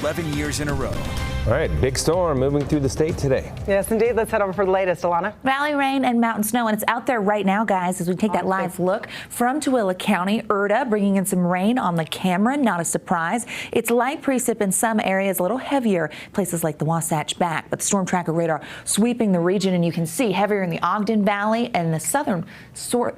11 years in a row. All right, big storm moving through the state today. Yes, indeed. Let's head over for the latest, Alana. Valley rain and mountain snow, and it's out there right now, guys, as we take that live look from Tooele County. Erta bringing in some rain on the camera, not a surprise. It's light precip in some areas, a little heavier places like the Wasatch Back, but the storm tracker radar sweeping the region, and you can see heavier in the Ogden Valley and the southern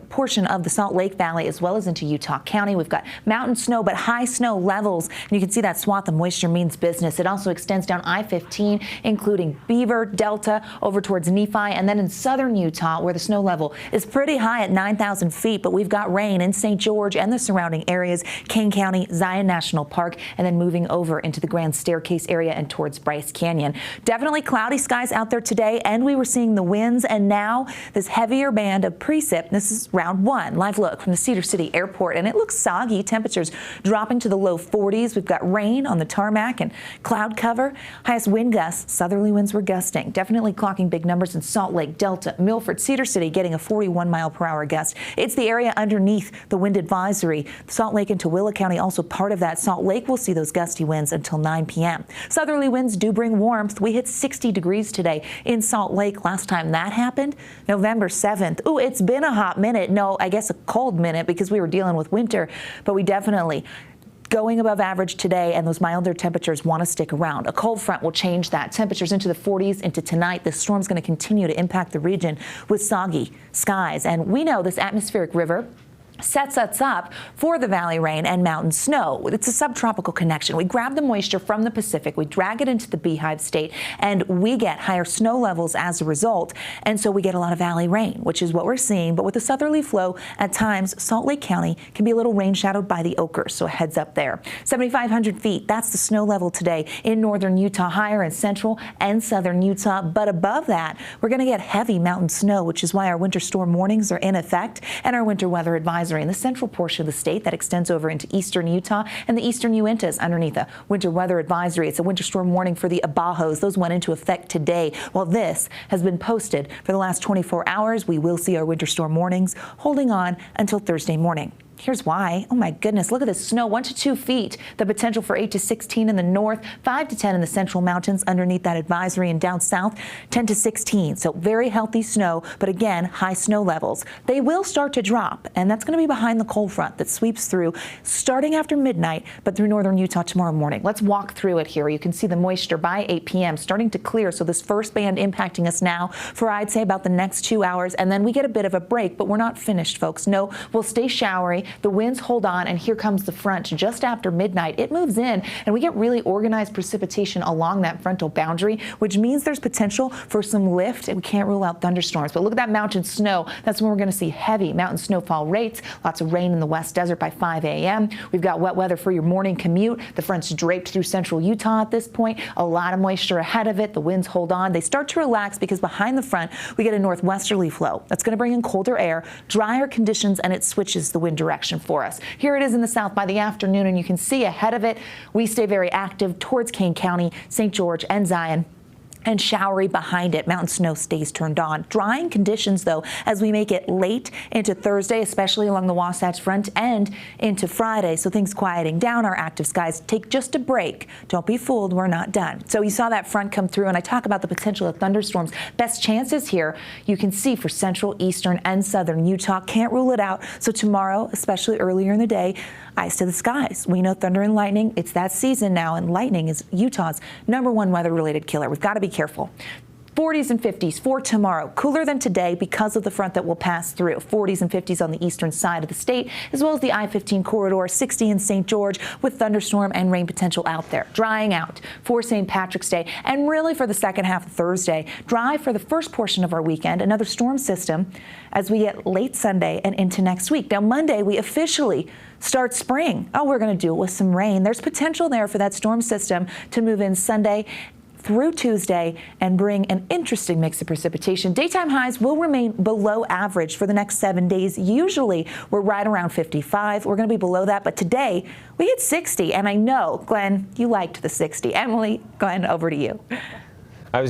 portion of the Salt Lake Valley, as well as into Utah County. We've got mountain snow, but high snow levels, and you can see that swath of moisture means business. It also extends down I-15, including Beaver, Delta, over towards Nephi, and then in southern Utah, where the snow level is pretty high at 9,000 feet, but we've got rain in St. George and the surrounding areas, Kane County, Zion National Park, and then moving over into the Grand Staircase area and towards Bryce Canyon. Definitely cloudy skies out there today, and we were seeing the winds, and now this heavier band of precip. This is round one. Live look from the Cedar City Airport, and it looks soggy. Temperatures dropping to the low 40s. We've got rain on the tarmac and cloud cover. Highest wind gusts, southerly winds were gusting, definitely clocking big numbers in Salt Lake, Delta, Milford, Cedar City getting a 41-mile-per-hour gust. It's the area underneath the wind advisory. Salt Lake and Tooele County also part of that. Salt Lake will see those gusty winds until 9 p.m. Southerly winds do bring warmth. We hit 60 degrees today in Salt Lake. Last time that happened, November 7th. Ooh, it's been a hot minute. No, I guess a cold minute because we were dealing with winter, but we definitely going above average today, and those milder temperatures want to stick around. A cold front will change that. Temperatures into the 40s into tonight. This storm's going to continue to impact the region with soggy skies. And we know this atmospheric river sets us up for the valley rain and mountain snow. It's a subtropical connection. We grab the moisture from the Pacific, we drag it into the Beehive State, and we get higher snow levels as a result. And so we get a lot of valley rain, which is what we're seeing. But with the southerly flow, at times, Salt Lake County can be a little rain shadowed by the Oakers, so a heads up there. 7,500 feet, that's the snow level today in northern Utah, higher in central and southern Utah. But above that, we're going to get heavy mountain snow, which is why our winter storm warnings are in effect and our winter weather advisory in the central portion of the state that extends over into eastern Utah and the eastern Uintas underneath a winter weather advisory. It's a winter storm warning for the Abajos. Those went into effect today. While this has been posted for the last 24 hours, we will see our winter storm warnings holding on until Thursday morning. Here's why. Oh my goodness, look at this snow, 1 to 2 feet. The potential for 8 to 16 in the north, 5 to 10 in the central mountains underneath that advisory, and down south 10 to 16. So very healthy snow, but again, high snow levels. They will start to drop, and that's going to be behind the cold front that sweeps through starting after midnight, but through northern Utah tomorrow morning. Let's walk through it here. You can see the moisture by 8 p.m. starting to clear. So this first band impacting us now for I'd say about the next 2 hours, and then we get a bit of a break, but we're not finished, folks. No, we'll stay showery. The winds hold on, and here comes the front just after midnight. It moves in, and we get really organized precipitation along that frontal boundary, which means there's potential for some lift, and we can't rule out thunderstorms. But look at that mountain snow. That's when we're going to see heavy mountain snowfall rates. Lots of rain in the West Desert by 5 a.m. We've got wet weather for your morning commute. The front's draped through central Utah at this point. A lot of moisture ahead of it. The winds hold on. They start to relax because behind the front, we get a northwesterly flow. That's going to bring in colder air, drier conditions, and it switches the wind direction for us. Here it is in the south by the afternoon, and you can see ahead of it, we stay very active towards Kane County, St. George, and Zion, and showery behind it. Mountain snow stays turned on. Drying conditions, though, as we make it late into Thursday, especially along the Wasatch Front, and into Friday. So things quieting down. Our active skies take just a break. Don't be fooled, we're not done. So you saw that front come through, and I talk about the potential of thunderstorms. Best chances here you can see for central, eastern, and southern Utah. Can't rule it out. So tomorrow, especially earlier in the day, eyes to the skies. We know thunder and lightning, it's that season now, and lightning is Utah's #1 weather-related killer. We've got to be careful. 40s and 50s for tomorrow. Cooler than today because of the front that will pass through. 40s and 50s on the eastern side of the state, as well as the I-15 corridor, 60 in St. George with thunderstorm and rain potential out there. Drying out for St. Patrick's Day, and really for the second half of Thursday. Dry for the first portion of our weekend. Another storm system as we get late Sunday and into next week. Now Monday, we officially start spring. Oh, we're going to do it with some rain. There's potential there for that storm system to move in Sunday through Tuesday and bring an interesting mix of precipitation. Daytime highs will remain below average for the next 7 days. Usually we're right around 55. We're going to be below that, but today we hit 60, and I know, Glenn, you liked the 60. Emily, Glenn, over to you.